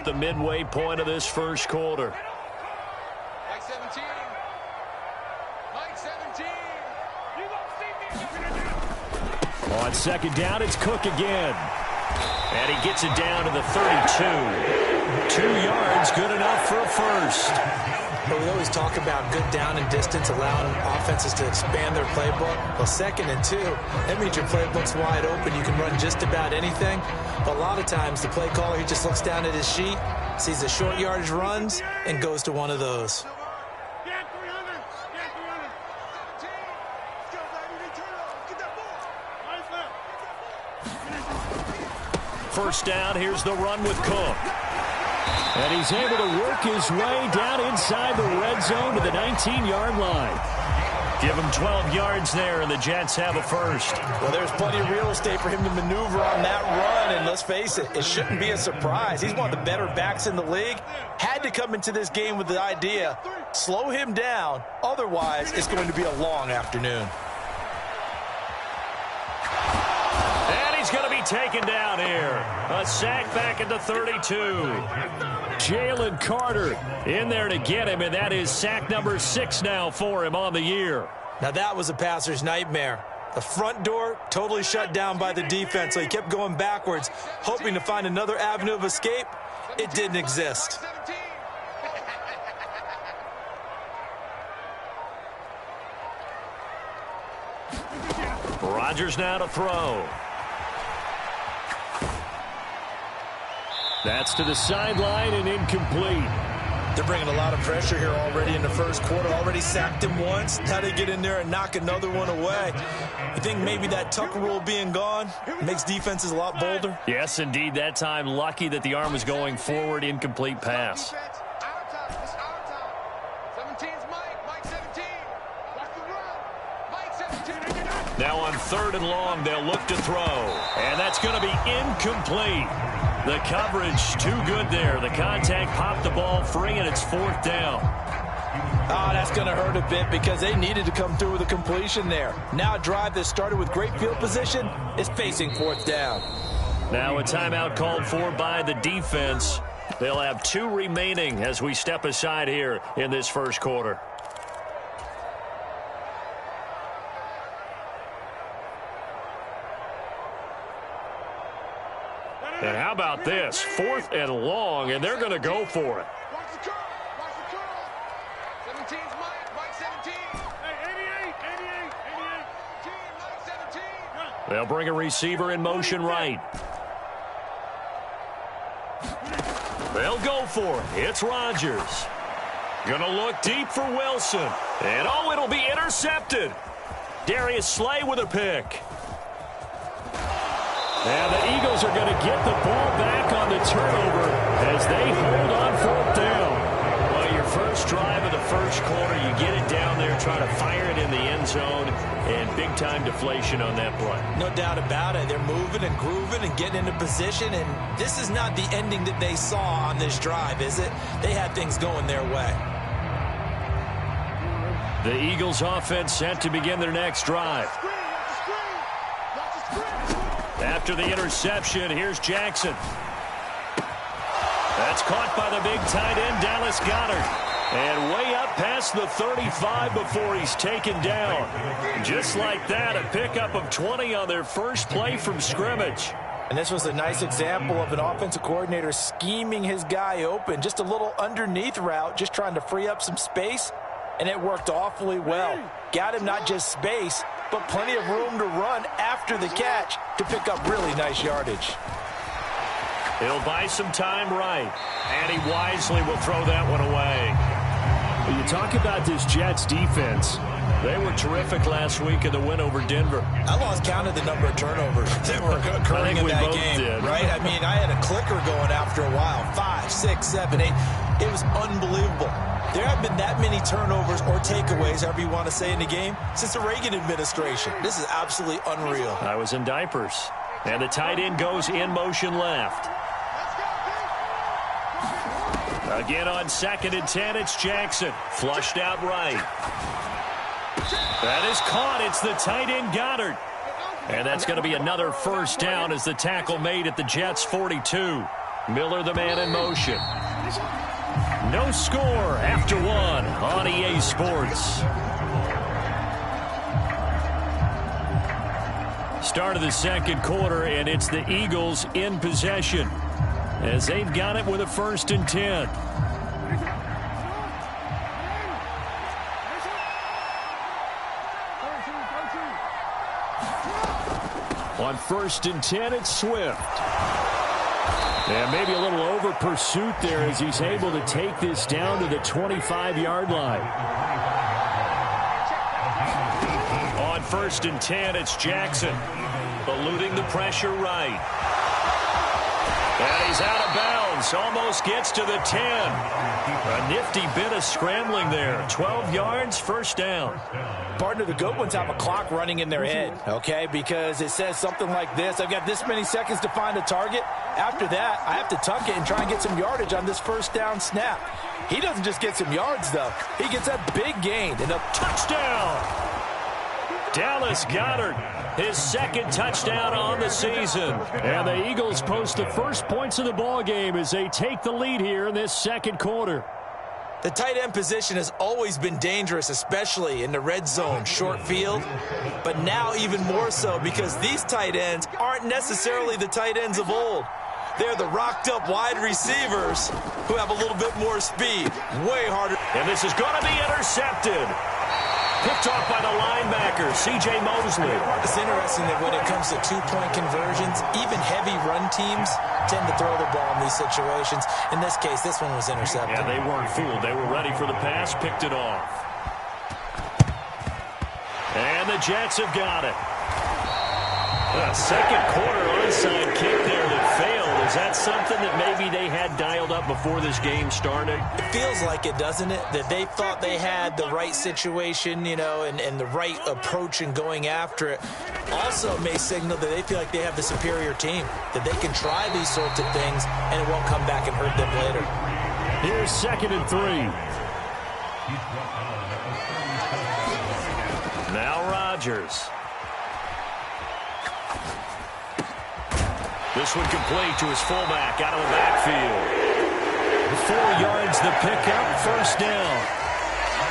at the midway point of this first quarter. Mike 17. Mike 17. On second down, it's Cook again. And he gets it down to the 32. 2 yards, good enough for a first. But we always talk about good down and distance, allowing offenses to expand their playbook. Well, 2nd and 2, that means your playbook's wide open. You can run just about anything. But a lot of times, the play caller, he just looks down at his sheet, sees the short yardage runs, and goes to one of those. First down, here's the run with Cook. And he's able to work his way down inside the red zone to the 19-yard line. Give him 12 yards there, and the Jets have a first. Well, there's plenty of real estate for him to maneuver on that run, and let's face it, it shouldn't be a surprise. He's one of the better backs in the league. Had to come into this game with the idea, slow him down, otherwise it's going to be a long afternoon. He's going to be taken down here. A sack back at the 32. Jalen Carter in there to get him, and that is sack number 6 now for him on the year. Now that was a passer's nightmare. The front door totally shut down by the defense, so he kept going backwards, hoping to find another avenue of escape. It didn't exist. Rodgers now to throw. That's to the sideline and incomplete. They're bringing a lot of pressure here already in the first quarter. Already sacked him once. Now they get in there and knock another one away. You think maybe that tuck rule being gone makes defenses a lot bolder? Yes, indeed. That time, lucky that the arm was going forward. Incomplete pass. Now on 3rd and long, they'll look to throw. And that's going to be incomplete. The coverage too good there. The contact popped the ball free, and it's 4th down. Oh, that's going to hurt a bit because they needed to come through with a completion there. Now a drive that started with great field position is facing 4th down. Now a timeout called for by the defense. They'll have 2 remaining as we step aside here in this first quarter. And how about this? 4th and long, and they're going to go for it. Watch the curl. Watch the curl. 17's Mike. Mike 17. Hey, 88. 88. Mike 17. They'll bring a receiver in motion right. They'll go for it. It's Rodgers. Gonna look deep for Wilson. And oh, it'll be intercepted. Darius Slay with a pick. And the Eagles are going to get the ball back on the turnover as they hold on 4th down. Well, your first drive of the first quarter, you get it down there, try to fire it in the end zone, and big-time deflation on that play. No doubt about it. They're moving and grooving and getting into position, and this is not the ending that they saw on this drive, is it? They had things going their way. The Eagles offense set to begin their next drive. After the interception, here's Jackson. That's caught by the big tight end, Dallas Goedert. And way up past the 35 before he's taken down. Just like that, a pickup of 20 on their first play from scrimmage. And this was a nice example of an offensive coordinator scheming his guy open. Just a little underneath route, just trying to free up some space. And it worked awfully well. Got him not just space, but plenty of room to run after the catch to pick up really nice yardage. He'll buy some time right, and he wisely will throw that one away. When you talk about this Jets defense, they were terrific last week in the win over Denver. I lost count of the number of turnovers that were occurring in that game, right? I mean, I had a clicker going after a while. 5, 6, 7, 8. It was unbelievable. There have been that many turnovers or takeaways, however you want to say, in the game since the Reagan administration. This is absolutely unreal. I was in diapers. And the tight end goes in motion left. Again on 2nd and 10, it's Jackson. Flushed out right. That is caught. It's the tight end Goedert. And that's going to be another first down as the tackle made at the Jets' 42. Miller, the man in motion. No score after one on EA Sports. Start of the second quarter, and it's the Eagles in possession as they've got it with a 1st and 10. On 1st and 10, it's Swift. And maybe a little over pursuit there as he's able to take this down to the 25-yard line. On 1st and 10, it's Jackson, eluding the pressure right. And he's out of bounds, almost gets to the 10. A nifty bit of scrambling there. 12 yards, 1st down. Partner, the good ones have a clock running in their head, okay, because it says something like this: I've got this many seconds to find a target. After that, I have to tuck it and try and get some yardage on this 1st down snap. He doesn't just get some yards, though. He gets that big gain and a touchdown. Dallas Goedert, his 2nd touchdown on the season. And the Eagles post the first points of the ball game as they take the lead here in this 2nd quarter. The tight end position has always been dangerous, especially in the red zone, short field. But now even more so because these tight ends aren't necessarily the tight ends of old. They're the rocked-up wide receivers who have a little bit more speed. Way harder. And this is going to be intercepted. Picked off by the linebacker, C.J. Mosley. It's interesting that when it comes to two-point conversions, even heavy run teams tend to throw the ball in these situations. In this case, this one was intercepted. Yeah, they weren't fooled. They were ready for the pass, picked it off. And the Jets have got it. A 2nd quarter onside kick there that failed. Is that something that maybe they had dialed up before this game started? It feels like it, doesn't it? That they thought they had the right situation, you know, and the right approach in going after it. Also, it may signal that they feel like they have the superior team, that they can try these sorts of things, and it won't come back and hurt them later. Here's 2nd and 3. Now Rodgers. This one complete to his fullback out of the backfield. 4 yards the pickup, 1st down.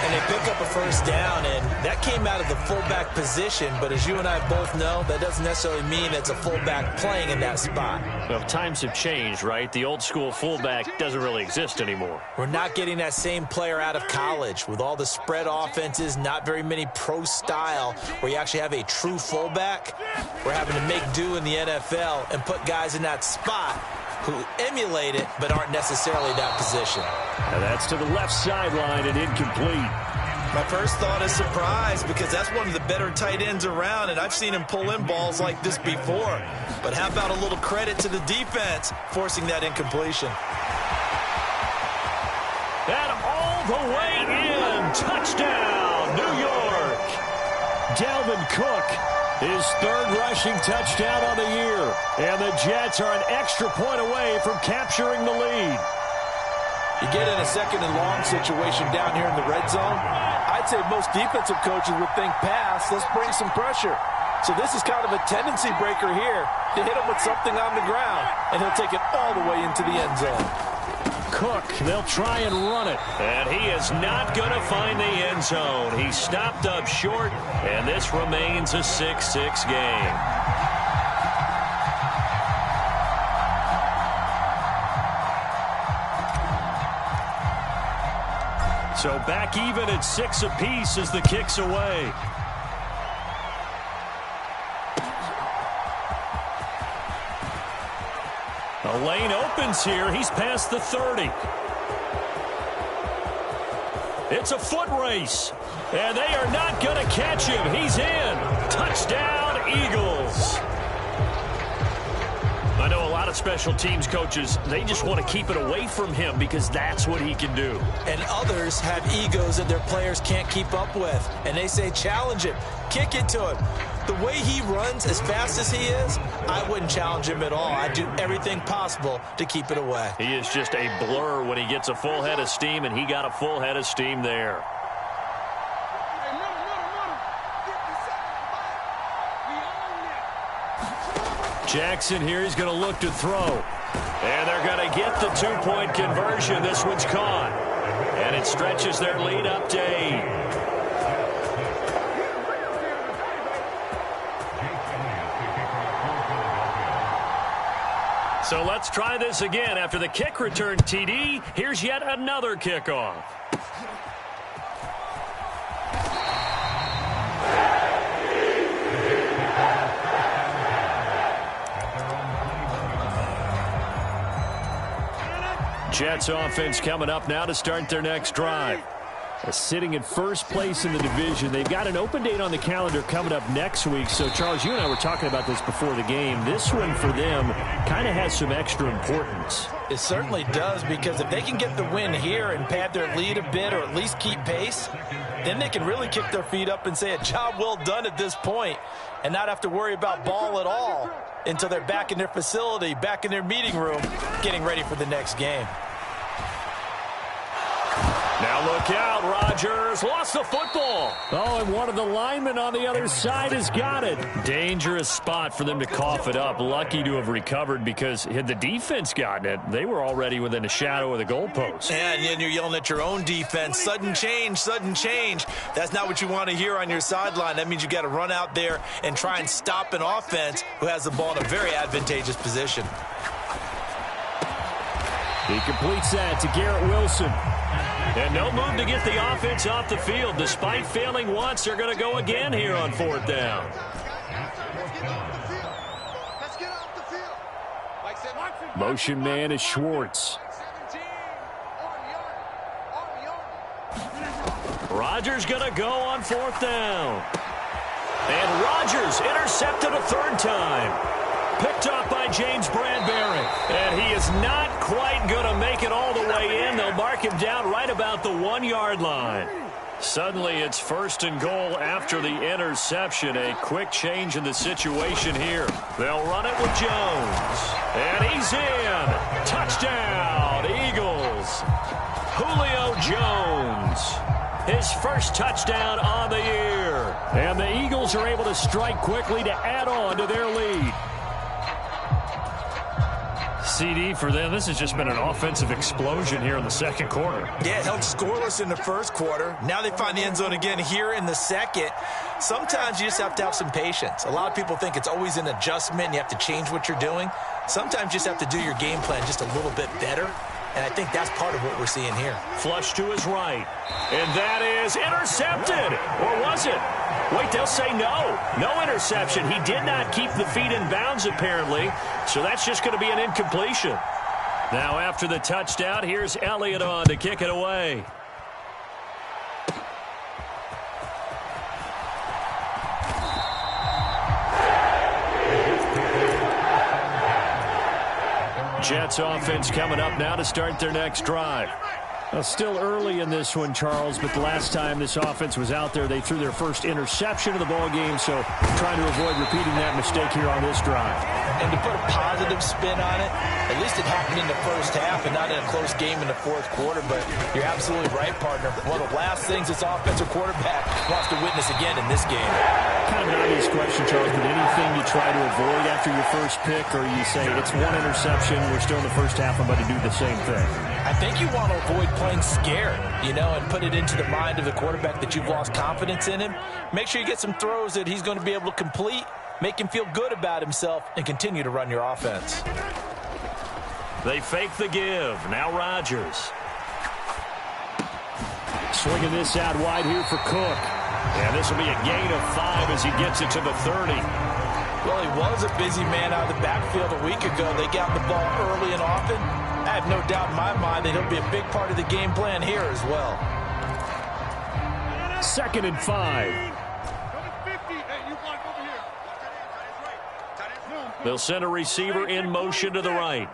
And they pick up a 1st down, and that came out of the fullback position. But as you and I both know, that doesn't necessarily mean it's a fullback playing in that spot. Well, times have changed, right? The old school fullback doesn't really exist anymore. We're not getting that same player out of college with all the spread offenses, not very many pro style where you actually have a true fullback. We're having to make do in the NFL and put guys in that spot who emulate it but aren't necessarily that position. And that's to the left sideline and incomplete. My first thought is surprise because that's one of the better tight ends around, and I've seen him pull in balls like this before. But how about a little credit to the defense forcing that incompletion? And all the way in. Touchdown, New York. Dalvin Cook, his 3rd rushing touchdown on the year. And the Jets are an extra point away from capturing the lead. You get in a 2nd and long situation down here in the red zone, I'd say most defensive coaches would think pass, let's bring some pressure. So this is kind of a tendency breaker here to hit him with something on the ground, and he'll take it all the way into the end zone. Cook, they'll try and run it. And he is not going to find the end zone. He stopped up short, and this remains a 6-6 game. So back even at 6 apiece as the kick's away. A lane opens here. He's past the 30. It's a foot race. And they are not going to catch him. He's in. Touchdown, Eagles. I know a lot of special teams coaches, they just want to keep it away from him because that's what he can do. And others have egos that their players can't keep up with. And they say, challenge him. Kick it to him. The way he runs as fast as he is, I wouldn't challenge him at all. I'd do everything possible to keep it away. He is just a blur when he gets a full head of steam, and he got a full head of steam there. Jackson here, he's going to look to throw. And they're going to get the two-point conversion. This one's caught. And it stretches their lead up to 8. So let's try this again. After the kick return TD, here's yet another kickoff. Jets offense coming up now to start their next drive. Sitting in first place in the division. They've got an open date on the calendar coming up next week. So, Charles, you and I were talking about this before the game. This one for them kind of has some extra importance. It certainly does, because if they can get the win here and pad their lead a bit or at least keep pace, then they can really kick their feet up and say a job well done at this point and not have to worry about ball at all until they're back in their facility, back in their meeting room, getting ready for the next game. Now look out, Rodgers lost the football. Oh, and one of the linemen on the other side has got it. Dangerous spot for them to cough it up. Lucky to have recovered, because had the defense gotten it, they were already within a shadow of the goalpost. And then you're yelling at your own defense, sudden change, sudden change. That's not what you want to hear on your sideline. That means you got to run out there and try and stop an offense who has the ball in a very advantageous position. He completes that to Garrett Wilson. And no move to get the offense off the field. Despite failing once, they're going to go again here on 4th down. Motion man is Schwartz. Rodgers going to go on 4th down. And Rodgers intercepted a 3rd time. Picked off by James Bradbury. And he is not quite going to make it all the way in. They'll mark him down right about the 1-yard line. Suddenly it's 1st and goal after the interception. A quick change in the situation here. They'll run it with Jones. And he's in. Touchdown, Eagles. Julio Jones. His first touchdown on the year. And the Eagles are able to strike quickly to add on to their lead. CD for them. This has just been an offensive explosion here in the 2nd quarter. Yeah, held scoreless in the 1st quarter. Now they find the end zone again here in the 2nd. Sometimes you just have to have some patience. A lot of people think it's always an adjustment and you have to change what you're doing. Sometimes you just have to do your game plan just a little bit better. And I think that's part of what we're seeing here. Flush to his right. And that is intercepted. Or was it? Wait, they'll say no. No interception. He did not keep the feet in bounds, apparently. So that's just going to be an incompletion. Now after the touchdown, here's Elliott on to kick it away. Jets offense coming up now to start their next drive. Still early in this one, Charles, but the last time this offense was out there, they threw their first interception of the ball game, so trying to avoid repeating that mistake here on this drive. And to put a positive spin on it, at least it happened in the 1st half and not in a close game in the 4th quarter, but you're absolutely right, partner. One of the last things this offensive quarterback wants to witness again in this game. Kind of an obvious question, Charles, but anything you try to avoid after your first pick, or you say it's one interception, we're still in the 1st half, I'm going to do the same thing? I think you want to avoid playing scared, and put it into the mind of the quarterback that you've lost confidence in him. Make sure you get some throws that he's going to be able to complete, make him feel good about himself, and continue to run your offense. They fake the give. Now Rodgers. Swinging this out wide here for Cook. And this will be a gain of 5 as he gets it to the 30. Well, he was a busy man out of the backfield a week ago. They got the ball early and often. I have no doubt in my mind that he'll be a big part of the game plan here as well. 2nd and 5. They'll send a receiver in motion to the right.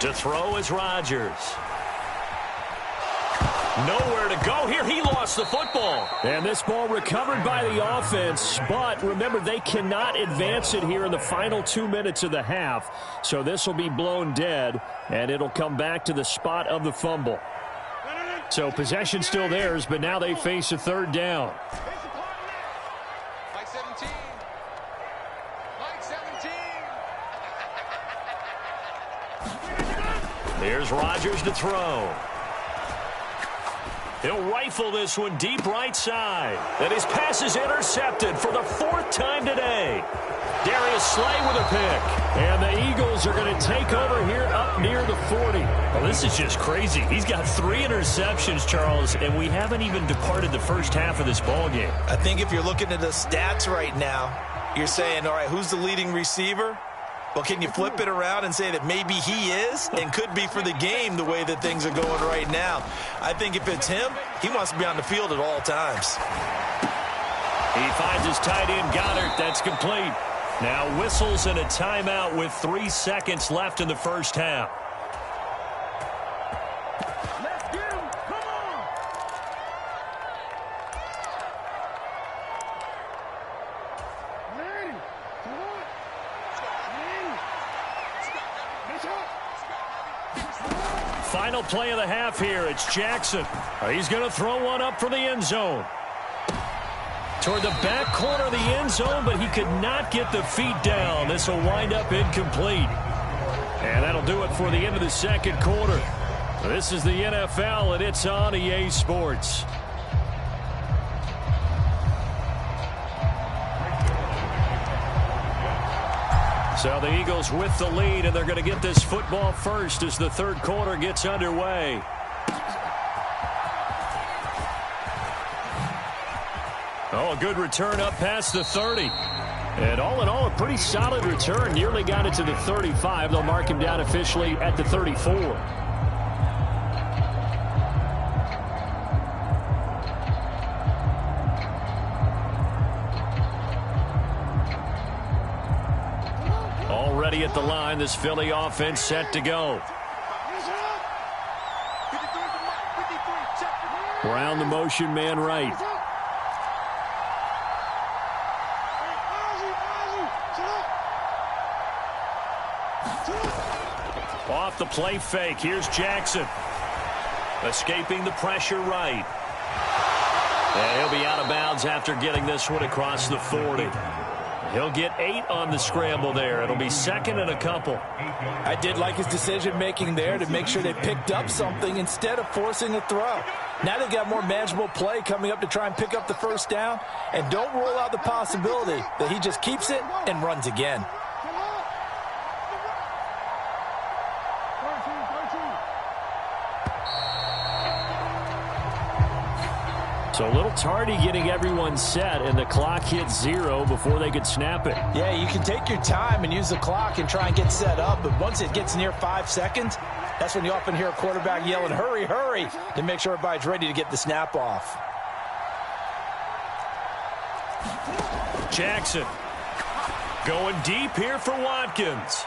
To throw is Rodgers. Nowhere to go here. He lost the football. And this ball recovered by the offense. But remember, they cannot advance it here in the final 2 minutes of the half. So this will be blown dead, and it'll come back to the spot of the fumble. So possession still theirs, but now they face a 3rd down. Mike 17. Mike 17. Here's Rodgers to throw. He'll rifle this one deep right side. And his pass is intercepted for the fourth time today. Darius Slay with a pick. And the Eagles are going to take over here up near the 40. Well, this is just crazy. He's got 3 interceptions, Charles, and we haven't even departed the first half of this ball game. I think if you're looking at the stats right now, you're saying, all right, who's the leading receiver? Well, can you flip it around and say that maybe he is and could be for the game the way that things are going right now? I think if it's him, he wants to be on the field at all times. He finds his tight end, Goddard. That's complete. Now whistles and a timeout with 3 seconds left in the first half. Let's get him. Come on. Ready. Come on. Final play of the half here. It's Jackson. He's going to throw one up for the end zone. Toward the back corner of the end zone, but he could not get the feet down. This will wind up incomplete. And that'll do it for the end of the second quarter. This is the NFL, and it's on EA Sports. So the Eagles with the lead, and they're going to get this football first as the third quarter gets underway. Oh, a good return up past the 30. And all in all, a pretty solid return. Nearly got it to the 35. They'll mark him down officially at the 34. Already at the line, this Philly offense set to go. Brown the motion man right. Off the play fake. Here's Jackson. Escaping the pressure right. And he'll be out of bounds after getting this one across the 40. He'll get 8 on the scramble there. It'll be second and a couple. I did like his decision-making there to make sure they picked up something instead of forcing a throw. Now they've got more manageable play coming up to try and pick up the first down. And don't rule out the possibility that he just keeps it and runs again. So a little tardy getting everyone set, and the clock hits 0 before they could snap it. Yeah, you can take your time and use the clock and try and get set up, but once it gets near 5 seconds, that's when you often hear a quarterback yelling, hurry, hurry, to make sure everybody's ready to get the snap off. Jackson going deep here for Watkins.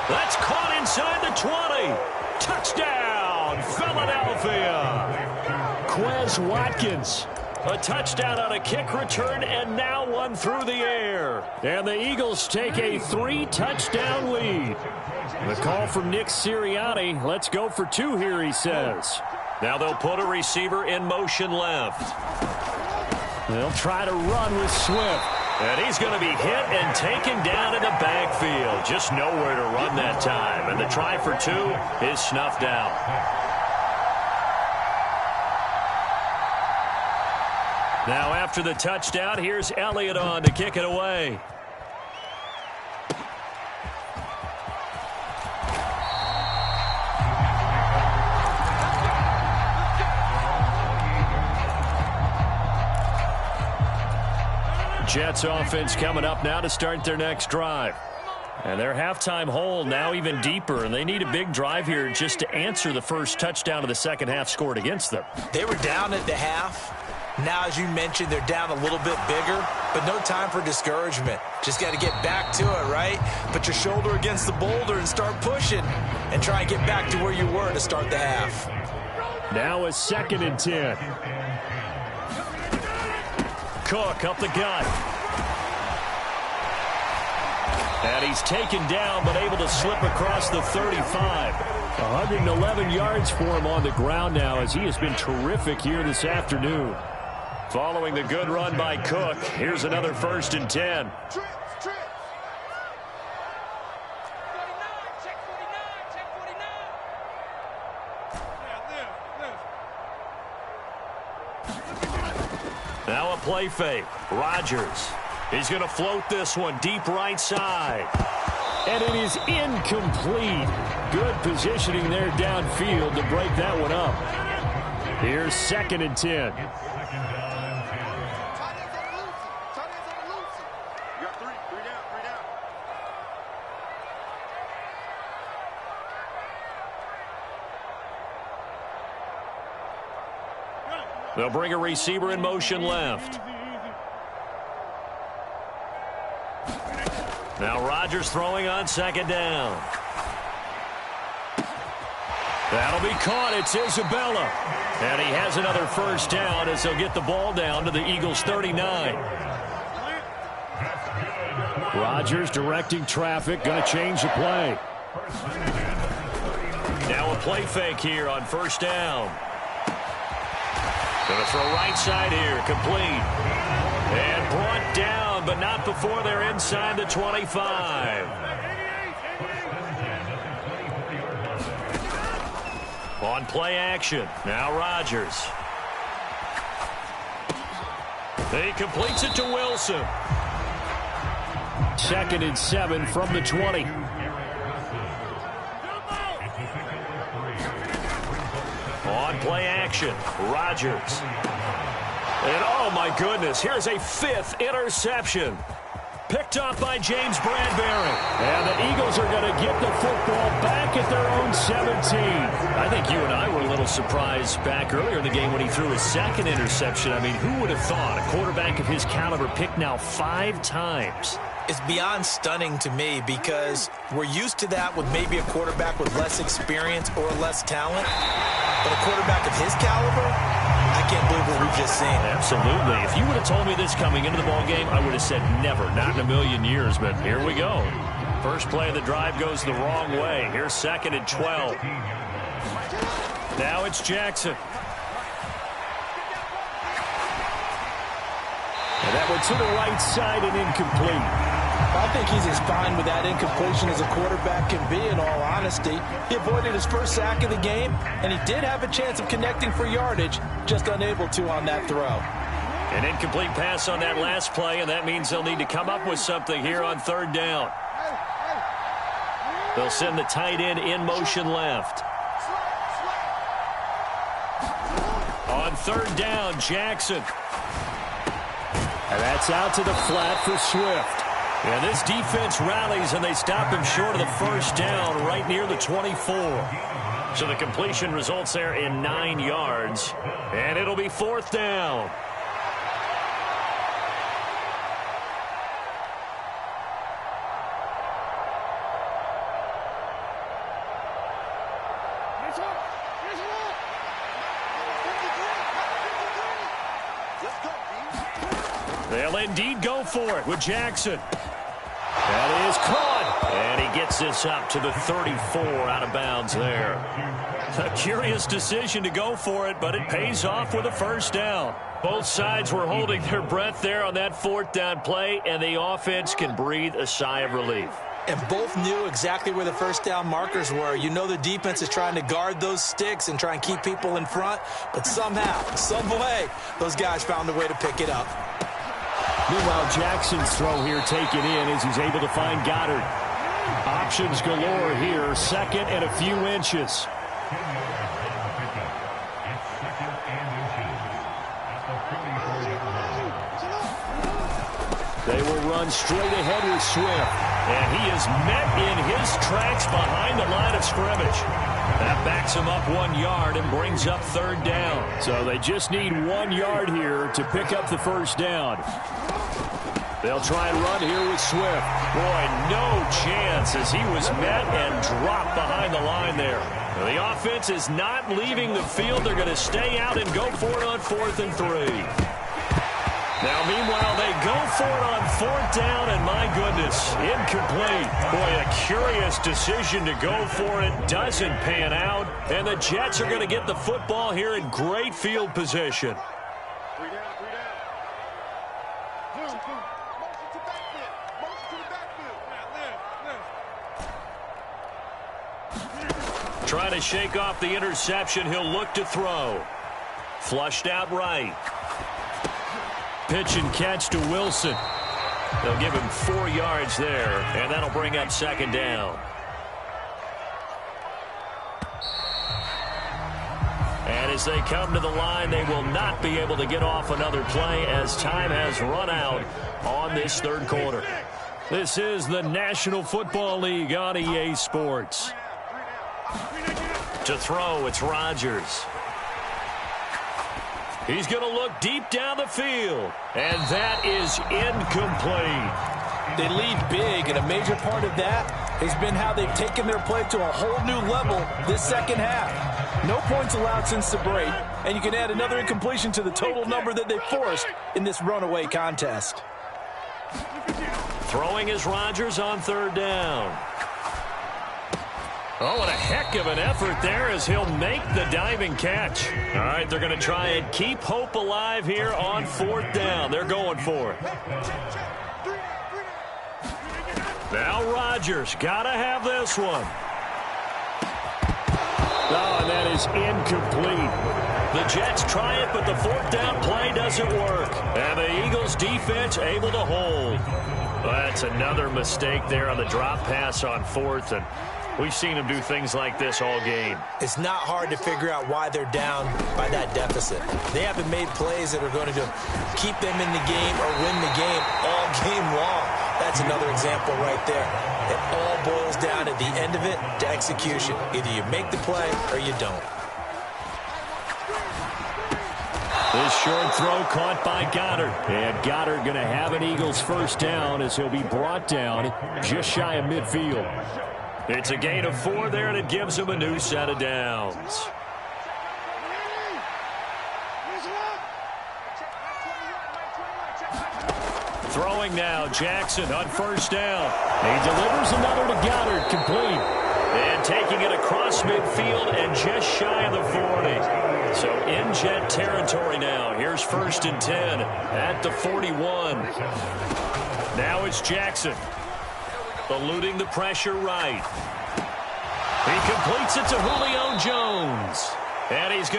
That's caught inside the 20. Touchdown, Philadelphia. Quez Watkins, a touchdown on a kick return, and now one through the air. And the Eagles take a 3-touchdown lead. The call from Nick Sirianni. Let's go for 2 here, he says. Now they'll put a receiver in motion left. They'll try to run with Swift. And he's going to be hit and taken down in the backfield. Just nowhere to run that time. And the try for 2 is snuffed out. Now after the touchdown, here's Elliott on to kick it away. Jets offense coming up now to start their next drive. And their halftime hole now even deeper, and they need a big drive here just to answer the first touchdown of the second half scored against them. They were down at the half. Now, as you mentioned, they're down a little bit bigger, but no time for discouragement. Just got to get back to it, right? Put your shoulder against the boulder and start pushing and try and get back to where you were to start the half. Now a 2nd and 10. Cook up the gut. And he's taken down, but able to slip across the 35. 111 yards for him on the ground now, as he has been terrific here this afternoon. Following the good run by Cook, here's another 1st and 10. play fake. Rodgers. He's going to float this one deep right side. And it is incomplete. Good positioning there downfield to break that one up. Here's 2nd and 10. They'll bring a receiver in motion left. Now Rodgers throwing on 2nd down. That'll be caught. It's Isabella. And he has another 1st down as he'll get the ball down to the Eagles' 39. Rodgers directing traffic, going to change the play. Now a play fake here on 1st down. Going to throw right side here, complete. And brought down, but not before they're inside the 25. On play action, now Rodgers. He completes it to Wilson. 2nd and 7 from the 20. On play action, Rodgers. And oh my goodness, here's a 5th interception. Picked off by James Bradbury. And the Eagles are going to get the football back at their own 17. I think you and I were a little surprised back earlier in the game when he threw his 2nd interception. I mean, who would have thought a quarterback of his caliber picked now 5 times? It's beyond stunning to me because we're used to that with maybe a quarterback with less experience or less talent. But a quarterback of his caliber, I can't believe what we've just seen. Absolutely. If you would have told me this coming into the ballgame, I would have said never, not in a million years. But here we go. First play of the drive goes the wrong way. Here's 2nd and 12. Now it's Jackson. And that one to the right side and incomplete. I think he's as fine with that incompletion as a quarterback can be, in all honesty. He avoided his first sack of the game, and he did have a chance of connecting for yardage, just unable to on that throw. An incomplete pass on that last play, and that means they'll need to come up with something here on 3rd down. They'll send the tight end in motion left. On 3rd down, Jackson. And that's out to the flat for Swift. And this defense rallies, and they stop him short of the 1st down right near the 24. So the completion results there in 9 yards. And it'll be 4th down. They'll indeed go for it with Jackson. That is caught. And he gets this up to the 34 out of bounds there. A curious decision to go for it, but it pays off with a 1st down. Both sides were holding their breath there on that 4th down play, and the offense can breathe a sigh of relief. And both knew exactly where the 1st down markers were. You know the defense is trying to guard those sticks and try and keep people in front, but somehow, some way, those guys found a way to pick it up. Meanwhile, Jackson's throw here taken in as he's able to find Goddard. Options galore here. 2nd and a few inches. They will run straight ahead with Swift. And he is met in his tracks behind the line of scrimmage. That backs him up 1 yard and brings up 3rd down. So they just need 1 yard here to pick up the 1st down. They'll try and run here with Swift. Boy, no chance as he was met and dropped behind the line there. The offense is not leaving the field. They're going to stay out and go for it on 4th and 3. Now, meanwhile, they go for it on 4th down, and my goodness, incomplete. Boy, a curious decision to go for it. Doesn't pan out, and the Jets are going to get the football here in great field position. Trying to shake off the interception. He'll look to throw. Flushed out right. Pitch and catch to Wilson. They'll give him 4 yards there, and that'll bring up second down. And as they come to the line, they will not be able to get off another play as time has run out on this third quarter. This is the National Football League on EA Sports. To throw, it's Rodgers. He's going to look deep down the field, and that is incomplete. They lead big, and a major part of that has been how they've taken their play to a whole new level this second half. No points allowed since the break, and you can add another incompletion to the total number that they forced in this runaway contest. Throwing is Rodgers on third down. Oh, and a heck of an effort there as he'll make the diving catch. All right, they're going to try and keep hope alive here on fourth down. They're going for it. Now Rodgers, got to have this one. Oh, and that is incomplete. The Jets try it, but the fourth down play doesn't work. And the Eagles defense able to hold. Well, that's another mistake there on the drop pass on fourth, and we've seen them do things like this all game. It's not hard to figure out why they're down by that deficit. They haven't made plays that are going to keep them in the game or win the game all game long. That's another example right there. It all boils down at the end of it to execution. Either you make the play or you don't. This short throw caught by Goddard. And Goddard going to have an Eagles first down as he'll be brought down just shy of midfield. It's a gain of 4 there, and it gives him a new set of downs. Throwing now, Jackson on first down. He delivers another to Goddard, complete. And taking it across midfield and just shy of the 40. So in Jet territory now. Here's 1st and 10 at the 41. Now it's Jackson. Eluding the pressure right. He completes it to Julio Jones. And he's going